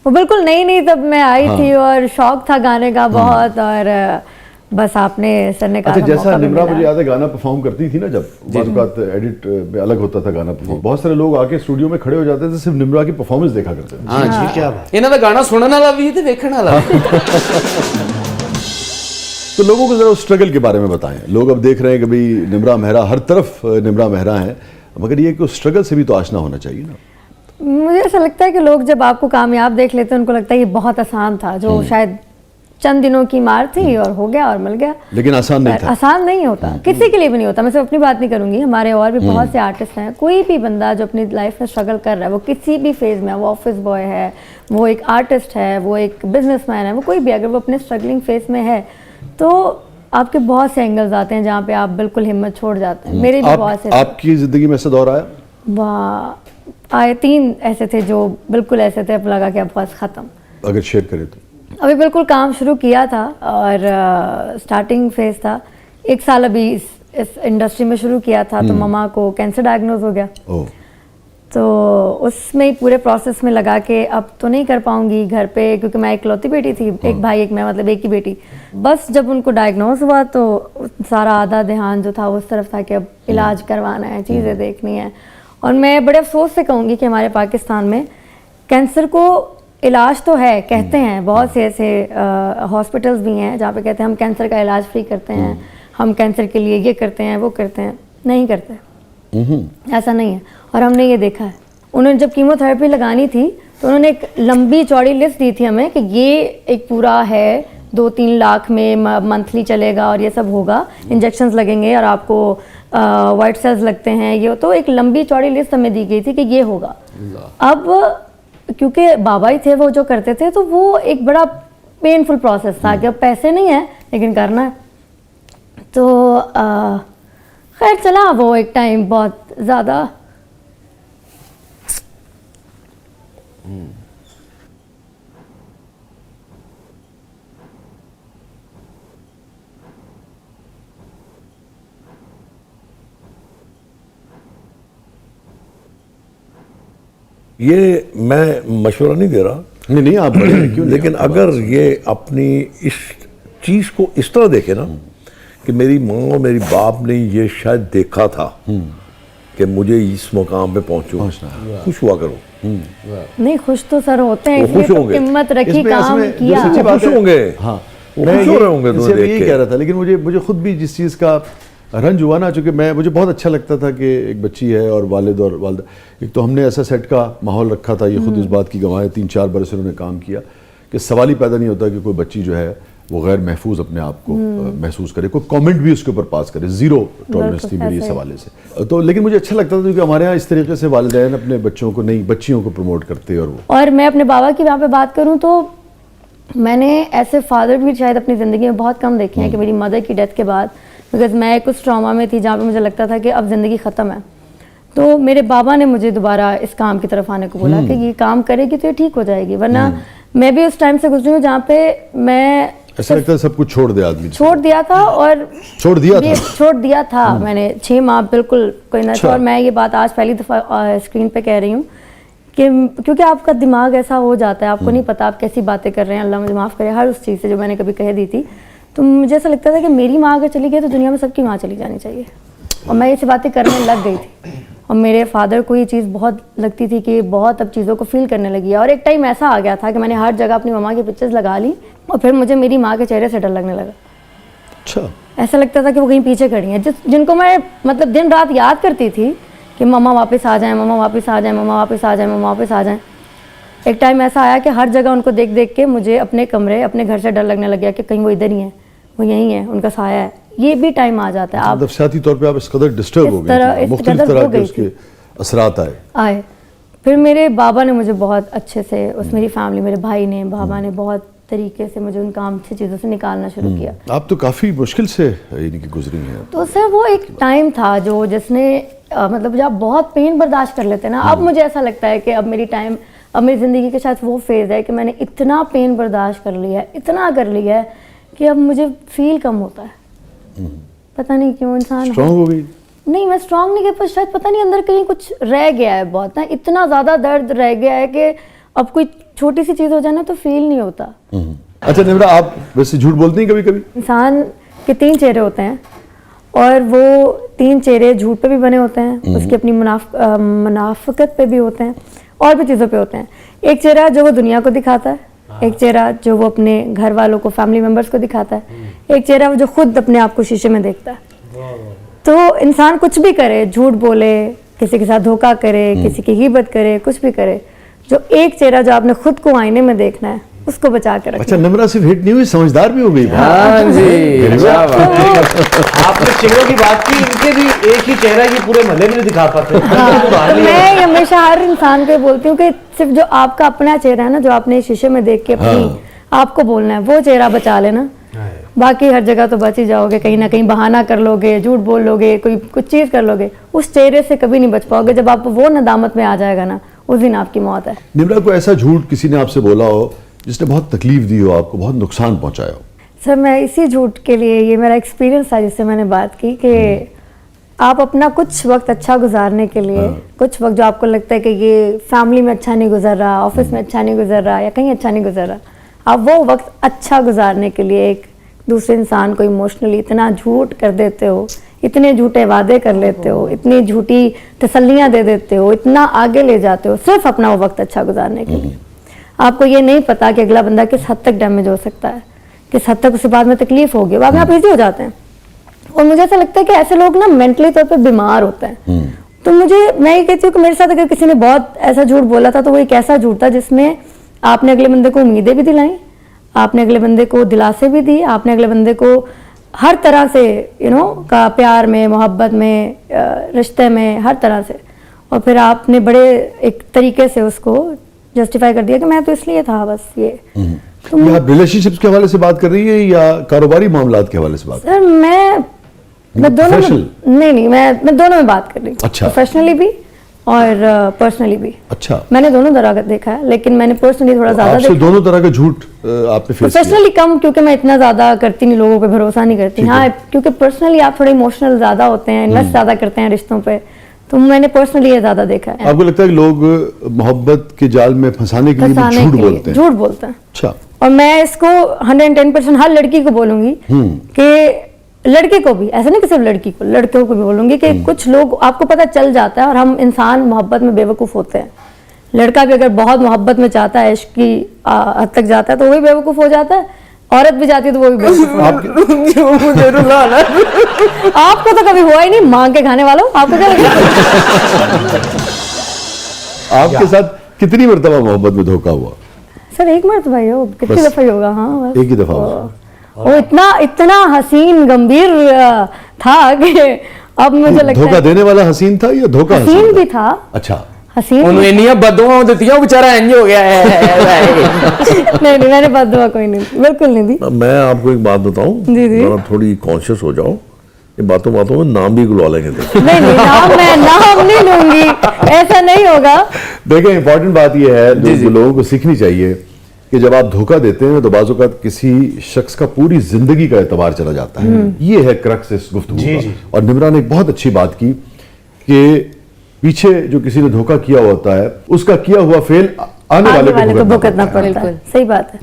वो बिल्कुल नई तब मैं आई थी और शौक था गाने का बहुत, और बस आपने सर ने कहा अच्छा, जैसा निम्रा मुझे याद है गाना परफॉर्म करती थी ना, जब बात एडिट में अलग होता था गाना परफॉर्म, बहुत सारे लोग आके स्टूडियो में खड़े हो जाते थे, सिर्फ निम्रा की परफॉर्मेंस देखा करते थे। हाँ जी, क्या बात। इन्हां दा गाना सुनने वाला भी ते वेखण वाला भी। तो लोगों को जरा उस स्ट्रगल के बारे में बताएं। लोग अब देख रहे हैं कि भाई निम्रा मेहरा, हर तरफ निम्रा मेहरा है, मगर ये कि उस स्ट्रगल से भी तो आशना होना चाहिए ना। मुझे ऐसा लगता है कि लोग जब आपको कामयाब देख लेते हैं उनको लगता है ये बहुत आसान था, जो शायद चंद दिनों की मार थी और हो गया और मिल गया। लेकिन आसान नहीं था। आसान नहीं होता, किसी के लिए भी नहीं होता। मैं सिर्फ अपनी बात नहीं करूंगी, हमारे और भी बहुत से आर्टिस्ट हैं। कोई भी बंदा जो अपनी लाइफ में स्ट्रगल कर रहा है, वो किसी भी फेज में है, वो ऑफिस बॉय है, वो एक आर्टिस्ट है, वो एक बिजनेसमैन है, वो कोई भी, अगर वो अपने स्ट्रगलिंग फेज में है तो आपके बहुत से एंगल्स आते हैं जहाँ पे आप बिल्कुल हिम्मत छोड़ जाते हैं। मेरे भी बहुत से। आपकी जिंदगी में ऐसा दौर आया? वाह, आए 3 ऐसे थे जो बिल्कुल ऐसे थे, अब लगा कि अब बस खत्म। अगर शेयर करें तो? अभी बिल्कुल काम शुरू किया था और स्टार्टिंग फेज था। 1 साल अभी इस इंडस्ट्री में शुरू किया था, तो मम्मा को कैंसर डायग्नोज हो गया। तो उसमें ही पूरे प्रोसेस में लगा के अब तो नहीं कर पाऊंगी घर पे, क्योंकि मैं इकलौती बेटी थी, एक भाई एक मैं, मतलब एक ही बेटी। बस जब उनको डायग्नोज हुआ तो सारा आधा ध्यान जो था उस तरफ था कि अब इलाज करवाना है, चीज़ें देखनी है। और मैं बड़े अफसोस से कहूँगी कि हमारे पाकिस्तान में कैंसर को इलाज तो है, कहते हैं, बहुत से ऐसे हॉस्पिटल्स भी हैं जहाँ पे कहते हैं हम कैंसर का इलाज फ्री करते हैं, हम कैंसर के लिए ये करते हैं वो करते हैं। नहीं करते, ऐसा नहीं है। और हमने ये देखा है, उन्होंने जब कीमोथेरेपी लगानी थी तो उन्होंने एक लंबी चौड़ी लिस्ट दी थी हमें कि ये एक पूरा है, 2-3 लाख में मंथली चलेगा और ये सब होगा, इंजेक्शंस लगेंगे और आपको वाइट सेल्स लगते हैं, ये तो एक लंबी चौड़ी लिस्ट हमें दी गई थी कि ये होगा। अब क्योंकि बाबा ही थे वो जो करते थे, तो वो एक बड़ा पेनफुल प्रोसेस था कि अब पैसे नहीं है लेकिन करना है। तो खैर चला वो एक टाइम बहुत ज़्यादा। ये मैं मशवरा नहीं दे रहा, नहीं आप बड़े हैं, क्यों नहीं? लेकिन अगर ये अपनी इस चीज़ को इस तरह देखे ना कि मेरी माँ और मेरी बाप ने ये शायद देखा था कि मुझे इस मुकाम पे पहुंचूं, खुश हुआ करो। नहीं, खुश तो सर होते हैं, खुश इसलिए तो होंगे, हिम्मत रखी, काम किया। सच्ची बात खुश होंगे। हाँ, मैं खुश हो रहे होंगे इसे यही कह रहा था। लेकिन मुझे खुद भी जिस चीज़ का रंज हुआ ना, चूँकि मुझे बहुत अच्छा लगता था कि एक बच्ची है और वालिद और वालदा, एक तो हमने ऐसा सेट का माहौल रखा था, ये खुद इस बात की गवाह है, 3-4 बरस उन्होंने काम किया कि सवाल ही पैदा नहीं होता कि कोई बच्ची जो है वो गैर महफूज अपने आप को महसूस करे, कोई कमेंट भी उसके ऊपर पास करे। ज़ीरो टॉलरेंस थी मेरी इस हवाले से। तो लेकिन मुझे अच्छा लगता था क्योंकि हमारे यहाँ इस तरीके से वालिदैन अपने बच्चों को, नई बच्चियों को प्रमोट करते। और मैं अपने बाबा की वहाँ पे बात करूँ तो मैंने ऐसे फादर भी शायद अपनी ज़िंदगी में बहुत कम देखे हैं कि मेरी मदर की डेथ के बाद, बिकॉज मैं कुछ ट्रॉमा में थी जहाँ पे मुझे लगता था कि अब ज़िंदगी ख़त्म है। तो मेरे बाबा ने मुझे दोबारा इस काम की तरफ आने को बोला कि ये काम करेगी तो ये ठीक हो जाएगी, वरना मैं भी उस टाइम से गुजरी हूँ जहाँ पे मैं ऐसा लगता है सब कुछ छोड़ दे आदमी, छोड़ दिया था। और छोड़ दिया था मैंने 6 माह बिल्कुल कोई ना था। और मैं ये बात आज पहली दफ़ा स्क्रीन पे कह रही हूँ कि क्योंकि आपका दिमाग ऐसा हो जाता है, आपको नहीं पता आप कैसी बातें कर रहे हैं। अल्लाह मुझे माफ़ करे हर उस चीज़ से जो मैंने कभी कह दी थी। तो मुझे ऐसा लगता था कि मेरी माँ अगर चली गई तो दुनिया में सबकी माँ चली जानी चाहिए, और मैं ये बातें करने लग गई थी। और मेरे फादर को ये चीज़ बहुत लगती थी कि बहुत अब चीज़ों को फील करने लगी है। और एक टाइम ऐसा आ गया था कि मैंने हर जगह अपनी मम्मा की पिक्चर्स लगा ली और फिर मुझे मेरी माँ के चेहरे से डर लगने लगा। अच्छा, ऐसा लगता था कि वो कहीं पीछे खड़ी हैं, जिनको मैं मतलब दिन रात याद करती थी कि मम्मा वापस आ जाएं, मम्मा वापस आ जाएं, मम्मा वापस आ जाएं, मम्मा वापस आ जाएं। एक टाइम ऐसा आया कि हर जगह उनको देख देख के मुझे अपने कमरे, अपने घर से डर लगने लग गया कि कहीं वो इधर ही है, वो यहीं है, उनका साया है। ये भी टाइम आ जाता है। आप नफसियाती तौर पे आप इस कदर डिस्टर्ब हो गए, मुख्तलिफ तरह के उसके असरात आए। फिर मेरे बाबा ने मुझे बहुत अच्छे से, उस मेरी फैमिली, मेरे भाई ने, बाबा ने बहुत तरीके से मुझे उन काम से चीज़ों से निकालना शुरू किया। आप तो काफ़ी मुश्किल से यानी कि गुजरी हैं। तो सर वो एक टाइम था जो जिसने मतलब जब आप बहुत पेन बर्दाश्त कर लेते हैं ना, अब मुझे ऐसा लगता है कि अब मेरी ज़िंदगी के शायद वो फेज़ है कि मैंने इतना पेन बर्दाश्त कर लिया है, इतना कर लिया है कि अब मुझे फील कम होता है। पता नहीं क्यों इंसान स्ट्रॉन्ग हो गई। नहीं, मैं स्ट्रॉन्ग नहीं, पर शायद पता नहीं अंदर कहीं कुछ रह गया है बहुत ना, इतना ज़्यादा दर्द रह गया है कि अब कोई छोटी सी चीज़ हो जाए ना तो फील नहीं होता। अच्छा निम्रा, आप वैसे झूठ बोलती हैं कभी कभी? इंसान के 3 चेहरे होते हैं और वो 3 चेहरे झूठ पे भी बने होते हैं, उसकी अपनी मुनाफिकत पे भी होते हैं और भी चीज़ों पे होते हैं। एक चेहरा जो वो दुनिया को दिखाता है, एक चेहरा जो वो अपने घर वालों को, फैमिली मेम्बर्स को दिखाता है, एक चेहरा जो खुद अपने आप को शीशे में देखता है। तो इंसान कुछ भी करे, झूठ बोले, किसी के साथ धोखा करे, किसी की गिबत करे, कुछ भी करे, जो एक चेहरा जो आपने खुद को आईने में देखना है उसको बचा के रखना। अच्छा निम्रा सिर्फ हिट नहीं हुई, समझदार भी हो गई। हाँ जी, क्या बात है। आपने चेहरों की बात की, इनके भी एक ही चेहरा ये पूरे महल्ले में नहीं दिखा पाते। तो मैं हमेशा हर इंसान को बोलती हूँ कि सिर्फ जो आपका अपना चेहरा है ना, जो आपने शीशे में देख के अपनी आपको बोलना है, वो चेहरा बचा लेना। बाकी हर जगह तो बच ही जाओगे, कहीं ना कहीं बहाना कर लोगे, झूठ बोल लोगे, कोई कुछ चीज़ कर लोगे, उस चेहरे से कभी नहीं बच पाओगे। जब आप वो नदामत में आ जाएगा ना, उस दिन आपकी मौत है। निम्रा, को ऐसा झूठ किसी ने आपसे बोला हो जिसने बहुत तकलीफ दी हो, आपको बहुत नुकसान पहुंचाया हो? सर मैं इसी झूठ के लिए, ये मेरा एक्सपीरियंस था जिससे मैंने बात की कि आप अपना कुछ वक्त अच्छा गुजारने के लिए, कुछ वक्त जो आपको लगता है कि ये फैमिली में अच्छा नहीं गुजर रहा, ऑफिस में अच्छा नहीं गुजर रहा या कहीं अच्छा नहीं गुजर रहा, आप वो वक्त अच्छा गुजारने के लिए एक दूसरे इंसान को इमोशनली इतना झूठ कर देते हो, इतने झूठे वादे कर लेते हो, इतनी झूठी तसल्लियाँ दे देते हो, इतना आगे ले जाते हो सिर्फ अपना वो वक्त अच्छा गुजारने के लिए। आपको ये नहीं पता कि अगला बंदा किस हद तक डैमेज हो सकता है, किस हद तक उसे बाद में तकलीफ होगी, बाद में आप इजी हो जाते हैं। और मुझे ऐसा लगता है कि ऐसे लोग ना मेंटली तौर पे बीमार होते हैं। तो मैं ये कहती हूँ कि मेरे साथ अगर किसी ने बहुत ऐसा झूठ बोला था तो वो एक ऐसा झूठ था जिसमें आपने अगले बंदे को उम्मीदें भी दिलाई, आपने अगले बंदे को दिलासे भी दी, आपने अगले बंदे को हर तरह से का प्यार में, मोहब्बत में, रिश्ते में, हर तरह से, और फिर आपने बड़े एक तरीके से उसको जस्टिफाई कर दिया कि मैं तो इसलिए था बस ये। तो ये आप रिलेशनशिप्स के हवाले से बात कर रही है या कारोबारी मामलात के हवाले से बात? सर मैं दोनों में, नहीं मैं दोनों में बात कर रही हूँ। अच्छा। प्रोफेशनली भी और पर्सनली भी। अच्छा, मैंने दोनों तरह का देखा है, लेकिन मैंने पर्सनली थोड़ा ज्यादा आपसे देखा। दोनों तरह का झूठ आपने फेस किया? प्रोफेशनली कम, क्योंकि मैं इतना ज्यादा करती नहीं, लोगों पे भरोसा नहीं करती। हाँ, क्योंकि पर्सनली आप थोड़े इमोशनल ज्यादा होते हैं, इन्वेस्ट ज्यादा करते हैं रिश्तों पे, तो मैंने पर्सनली ये ज्यादा देखा है। आपको लगता है कि लोग मोहब्बत के जाल में फंसाने के लिए भी झूठ बोलते हैं? झूठ बोलते हैं। अच्छा। और मैं इसको 110% हर लड़की को बोलूंगी कि लड़के को भी, ऐसा नहीं कि सिर्फ लड़की को, लड़कों को भी बोलूंगी कि कुछ लोग, आपको पता चल जाता है, और हम इंसान मोहब्बत में बेवकूफ होते हैं। लड़का भी अगर बहुत मोहब्बत में चाहता है, इश्क की हद तक जाता है, तो वही बेवकूफ हो जाता है। औरत भी जाती है तो वो भी बेवकूफ हो जाता है। आपको तो कभी हुआ ही नहीं, मांग के खाने वालों, आपको क्या लगता है? आपके साथ कितनी मरतबा मोहब्बत में धोखा हुआ? सर एक मरतबा ही हो, कितनी दफा ही होगा? हाँ बस एक ही दफा हुआ। वो इतना हसीन गंभीर था कि अब मुझे लगता धोखा है देने वाला हसीन था या धोखा हसीन भी था। अच्छा। हसीन उन्हें नहीं बदुआ देती है, बेचारा इंज हो गया है। नहीं मैंने बददुआ कोई नहीं, बिल्कुल नहीं दी। मैं आपको एक बात बताऊं, जी। जरा थोड़ी कॉन्शियस हो जाओ, ये बातों में नाम भी गुलवा लेंगे। नहीं मैं नाम नहीं लूंगी, ऐसा नहीं होगा। देखिए इंपॉर्टेंट बात यह है जो लोगों को सीखनी चाहिए कि जब आप धोखा देते हैं तो बाज़ औक़ात किसी शख्स का पूरी जिंदगी का एतबार चला जाता है। ये है क्रक्स इस गुफ्तगू का। और निम्रा ने एक बहुत अच्छी बात की कि पीछे जो किसी ने धोखा किया होता है उसका किया हुआ फेल आने वाले को भुगतना पड़ता है। सही बात है।